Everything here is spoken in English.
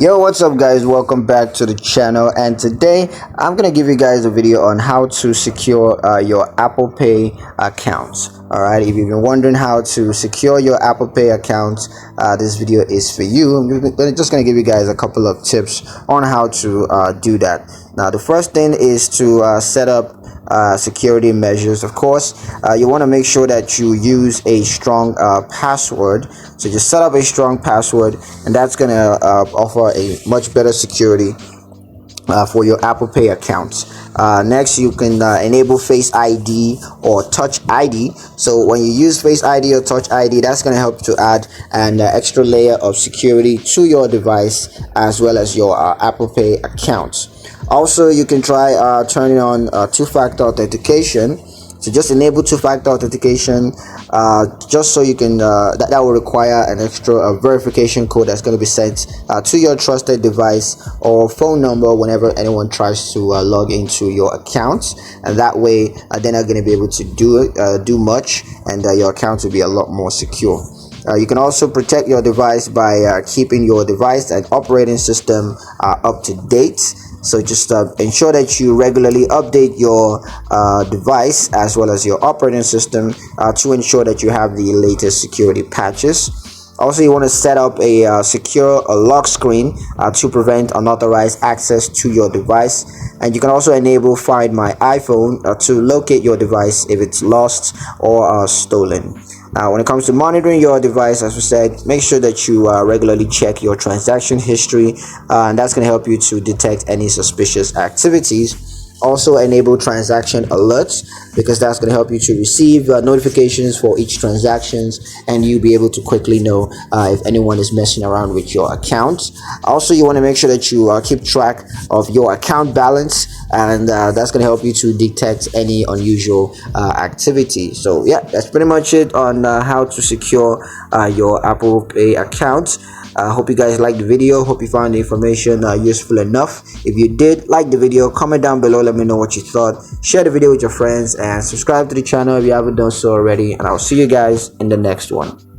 Yo, what's up guys, welcome back to the channel, and today I'm gonna give you guys a video on how to secure your Apple Pay account. All right, if you've been wondering how to secure your Apple Pay account, this video is for you. I'm just gonna give you guys a couple of tips on how to do that. Now, the first thing is to set up security measures. Of course, you want to make sure that you use a strong password. So just set up a strong password, and that's going to offer a much better security for your Apple Pay accounts. Next, you can enable Face ID or Touch ID. So when you use Face ID or Touch ID, that's going to help to add an extra layer of security to your device as well as your Apple Pay account. Also, you can try turning on two-factor authentication. So just enable two-factor authentication, just so you can that will require an extra verification code that's going to be sent to your trusted device or phone number whenever anyone tries to log into your account, and that way they're not going to be able to do much, and your account will be a lot more secure. You can also protect your device by keeping your device and operating system up to date. So just ensure that you regularly update your device as well as your operating system to ensure that you have the latest security patches. Also, you want to set up a secure lock screen to prevent unauthorized access to your device. And you can also enable Find My iPhone to locate your device if it's lost or stolen. Now, when it comes to monitoring your device, as we said, make sure that you regularly check your transaction history, and that's going to help you to detect any suspicious activities. Also, enable transaction alerts, because that's going to help you to receive notifications for each transactions, and you'll be able to quickly know if anyone is messing around with your account. Also, you want to make sure that you keep track of your account balance, and that's going to help you to detect any unusual activity. So yeah, that's pretty much it on how to secure your Apple Pay account. Hope you guys liked the video. Hope you found the information useful enough. If you did like the video, comment down below, let me know what you thought. Share the video with your friends and subscribe to the channel if you haven't done so already, and I'll see you guys in the next one.